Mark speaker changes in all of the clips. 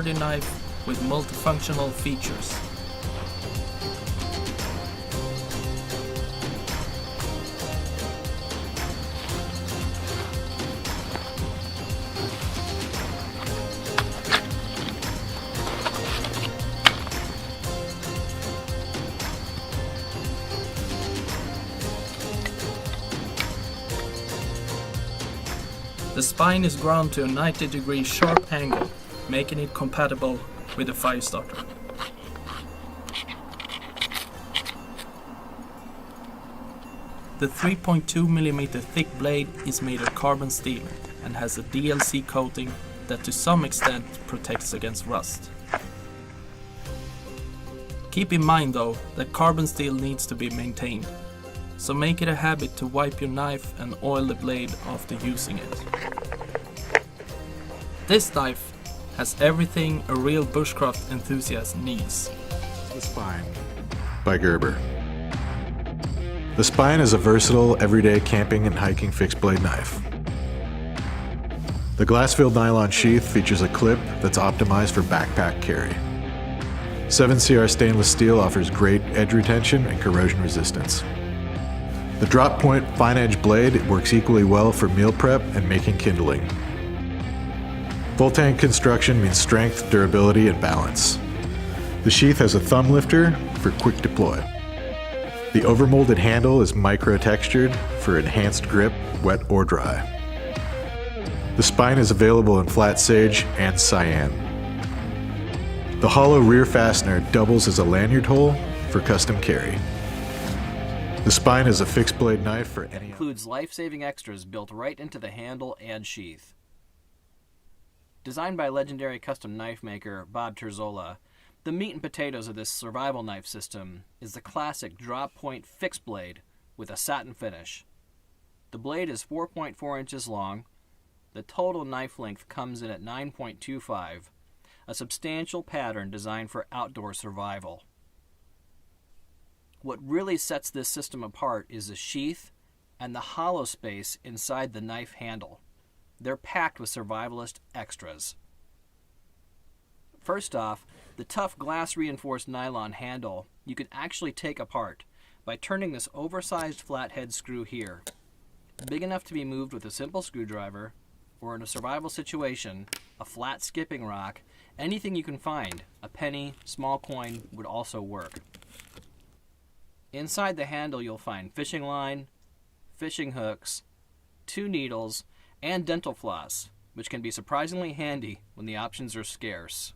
Speaker 1: sturdy knife with multifunctional features. The spine is ground to a 90-degree sharp angle, making it compatible with a fire starter. The 3.2mm thick blade is made of carbon steel and has a DLC coating that to some extent protects against rust. Keep in mind though that carbon steel needs to be maintained, so make it a habit to wipe your knife and oil the blade after using it. This knife has everything a real bushcraft enthusiast needs.
Speaker 2: The Spine by Gerber. The Spine is a versatile, everyday camping and hiking fixed blade knife. The glass-filled nylon sheath features a clip that's optimized for backpack carry. 7CR stainless steel offers great edge retention and corrosion resistance. The drop point fine edge blade works equally well for meal prep and making kindling. Full tank construction means strength, durability, and balance. The sheath has a thumb lifter for quick deploy. The overmolded handle is micro-textured for enhanced grip, wet or dry. The Spine is available in flat sage and cyan. The hollow rear fastener doubles as a lanyard hole for custom carry. The Spine is a fixed blade knife for any...
Speaker 3: Includes life-saving extras built right into the handle and sheath. Designed by legendary custom knife maker Bob Terzola, the meat and potatoes of this survival knife system is the classic drop point fixed blade with a satin finish. The blade is 4.4 inches long. The total knife length comes in at 9.25, a substantial pattern designed for outdoor survival. What really sets this system apart is the sheath and the hollow space inside the knife handle. They're packed with survivalist extras. First off, the tough glass-reinforced nylon handle you can actually take apart by turning this oversized flathead screw here. Big enough to be moved with a simple screwdriver, or in a survival situation, a flat skipping rock, anything you can find, a penny, small coin, would also work. Inside the handle you'll find fishing line, fishing hooks, 2 needles, and dental floss, which can be surprisingly handy when the options are scarce.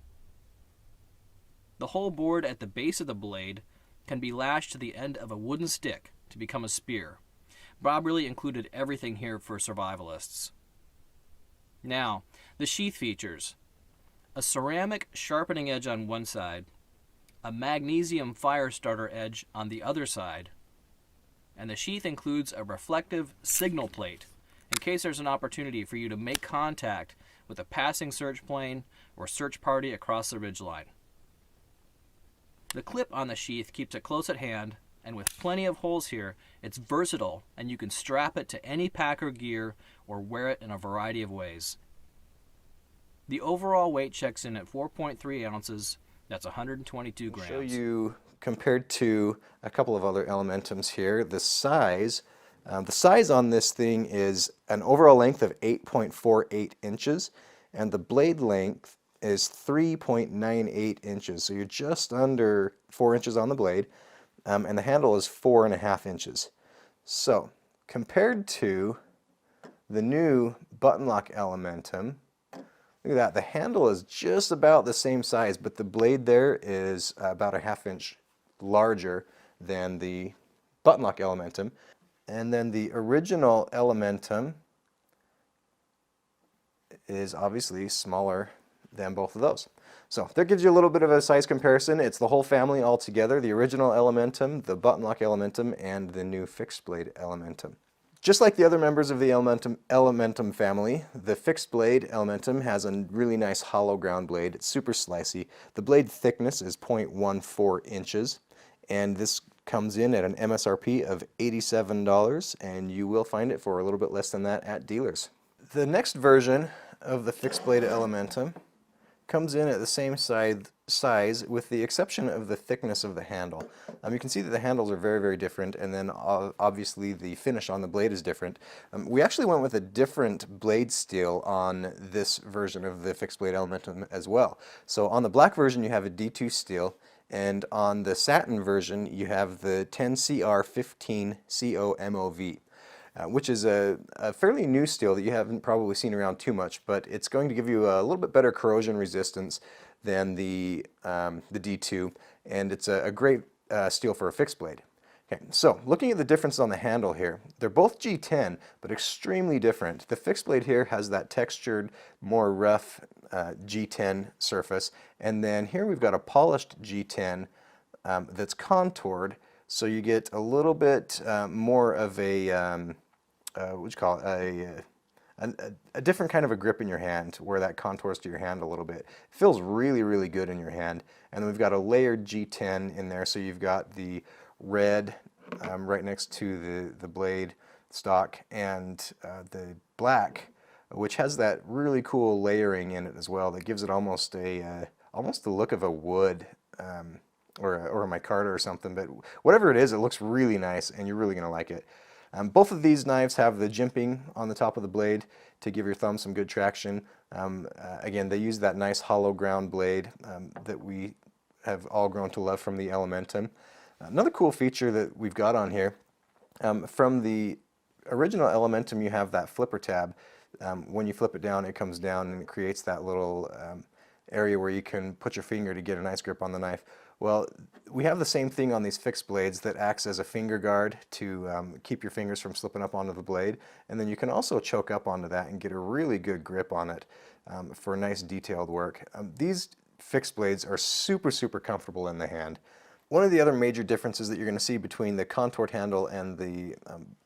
Speaker 3: The whole board at the base of the blade can be lashed to the end of a wooden stick to become a spear. Bob really included everything here for survivalists. Now, the sheath features: a ceramic sharpening edge on one side, a magnesium fire starter edge on the other side, and the sheath includes a reflective signal plate in case there's an opportunity for you to make contact with a passing search plane or search party across the ridgeline. The clip on the sheath keeps it close at hand, and with plenty of holes here, it's versatile and you can strap it to any pack or gear or wear it in a variety of ways. The overall weight checks in at 4.3 ounces, that's 122 grams.
Speaker 4: I'll show you, compared to a couple of other Elementums here, the size. The size on this thing is an overall length of 8.48 inches, and the blade length is 3.98 inches. So you're just under 4 inches on the blade, and the handle is 4.5 inches. So compared to the new button lock Elementum, look at that, the handle is just about the same size, but the blade there is about a 1/2 inch larger than the button lock Elementum. And then the original Elementum is obviously smaller than both of those. So that gives you a little bit of a size comparison. It's the whole family all together, the original Elementum, the button lock Elementum, and the new fixed blade Elementum. Just like the other members of the Elementum family, the fixed blade Elementum has a really nice hollow ground blade. It's super slicey. The blade thickness is 0.14 inches, and this comes in at an MSRP of $87, and you will find it for a little bit less than that at dealers. The next version of the fixed blade Elementum comes in at the same size with the exception of the thickness of the handle. You can see that the handles are very, very different, and then obviously the finish on the blade is different. We actually went with a different blade steel on this version of the fixed blade Elementum as well. So on the black version you have a D2 steel, and on the satin version you have the 10CR15CO MOV. Which is a fairly new steel that you haven't probably seen around too much, but it's going to give you a little bit better corrosion resistance than the D2, and it's a great steel for a fixed blade. Okay, so looking at the differences on the handle here, they're both G10, but extremely different. The fixed blade here has that textured, more rough G10 surface, and then here we've got a polished G10 that's contoured, so you get a little bit more of a what would you call it, a different kind of a grip in your hand, where that contours to your hand a little bit. It feels really, really good in your hand. And then we've got a layered G10 in there, so you've got the red right next to the blade stock, and the black, which has that really cool layering in it as well, that gives it almost the look of a wood or a micarta or something. But whatever it is, it looks really nice, and you're really going to like it. Both of these knives have the jimping on the top of the blade to give your thumb some good traction. Again, they use that nice hollow ground blade that we have all grown to love from the Elementum. Another cool feature that we've got on here, from the original Elementum you have that flipper tab. When you flip it down, it comes down and it creates that little area where you can put your finger to get a nice grip on the knife. Well, we have the same thing on these fixed blades that acts as a finger guard to keep your fingers from slipping up onto the blade, and then you can also choke up onto that and get a really good grip on it for nice detailed work. These fixed blades are super, super comfortable in the hand. One of the other major differences that you're going to see between the contoured handle and the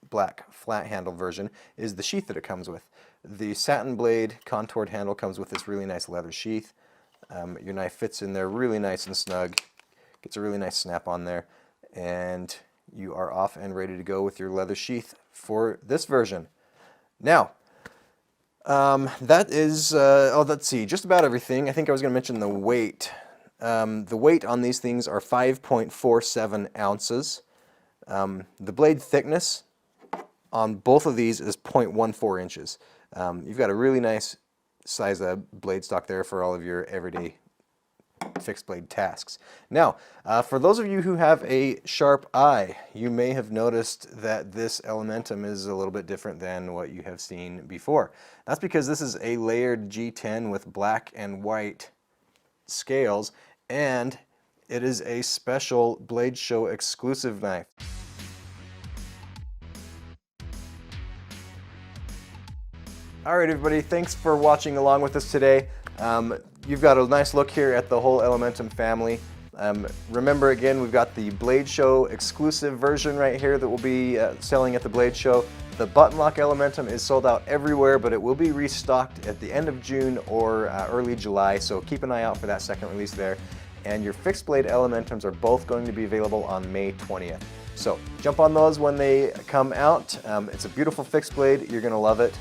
Speaker 4: black flat handle version is the sheath that it comes with. The satin blade contoured handle comes with this really nice leather sheath. Your knife fits in there really nice and snug. Gets a really nice snap on there, and you are off and ready to go with your leather sheath for this version. Now, that is, let's see, just about everything. I think I was going to mention the weight. The weight on these things are 5.47 ounces. The blade thickness on both of these is 0.14 inches. You've got a really nice size of blade stock there for all of your everyday fixed blade tasks. Now, for those of you who have a sharp eye, you may have noticed that this Elementum is a little bit different than what you have seen before. That's because this is a layered G10 with black and white scales, and it is a special Blade Show exclusive knife. Alright everybody, thanks for watching along with us today. You've got a nice look here at the whole Elementum family. Remember again, we've got the Blade Show exclusive version right here that will be selling at the Blade Show. The button lock Elementum is sold out everywhere, but it will be restocked at the end of June or early July, so keep an eye out for that second release there. And your fixed blade Elementums are both going to be available on May 20th. So jump on those when they come out. It's a beautiful fixed blade. You're going to love it.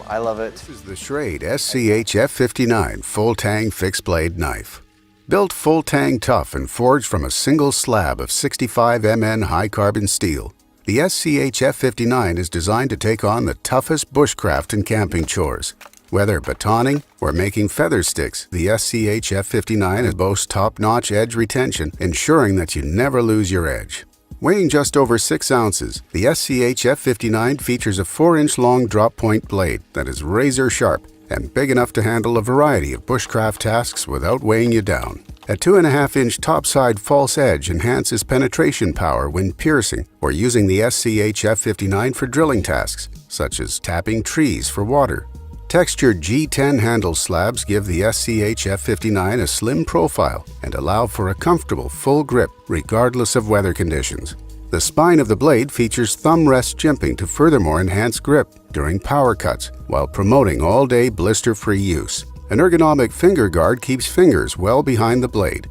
Speaker 4: I love it.
Speaker 5: This is the Schrade SCH F59 Full Tang Fixed Blade Knife. Built full tang tough and forged from a single slab of 65 Mn high carbon steel, the SCH F59 is designed to take on the toughest bushcraft and camping chores. Whether batoning or making feather sticks, the SCH F59 boasts top-notch edge retention, ensuring that you never lose your edge. Weighing just over 6 ounces, the SCH F59 features a 4-inch long drop-point blade that is razor-sharp and big enough to handle a variety of bushcraft tasks without weighing you down. A 2.5-inch topside false edge enhances penetration power when piercing or using the SCH F59 for drilling tasks, such as tapping trees for water. Textured G10 handle slabs give the SCH F59 a slim profile and allow for a comfortable full grip regardless of weather conditions. The spine of the blade features thumb rest jimping to furthermore enhance grip during power cuts while promoting all-day blister-free use. An ergonomic finger guard keeps fingers well behind the blade.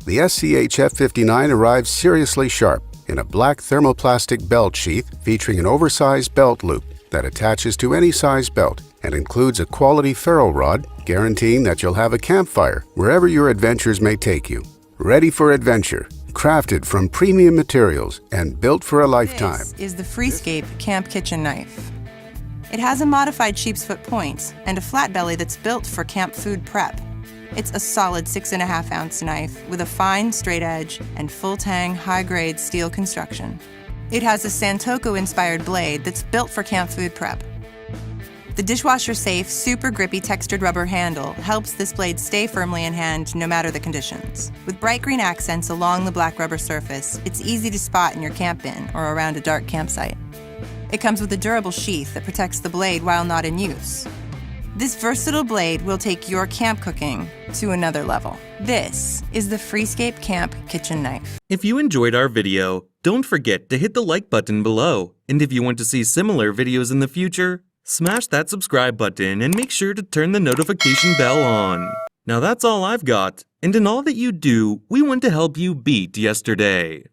Speaker 5: The SCH F59 arrives seriously sharp in a black thermoplastic belt sheath featuring an oversized belt loop that attaches to any size belt and includes a quality ferrule rod, guaranteeing that you'll have a campfire wherever your adventures may take you. Ready for adventure, crafted from premium materials and built for a lifetime.
Speaker 6: This is the Freescape Camp Kitchen Knife. It has a modified sheepsfoot point and a flat belly that's built for camp food prep. It's a solid 6.5-ounce knife with a fine straight edge and full-tang high-grade steel construction. It has a Santoku-inspired blade that's built for camp food prep. The dishwasher-safe, super grippy textured rubber handle helps this blade stay firmly in hand no matter the conditions. With bright green accents along the black rubber surface, it's easy to spot in your camp bin or around a dark campsite. It comes with a durable sheath that protects the blade while not in use. This versatile blade will take your camp cooking to another level. This is the Freescape Camp Kitchen Knife.
Speaker 7: If you enjoyed our video, don't forget to hit the like button below. And if you want to see similar videos in the future, smash that subscribe button and make sure to turn the notification bell on. Now that's all I've got, and in all that you do, we want to help you beat yesterday.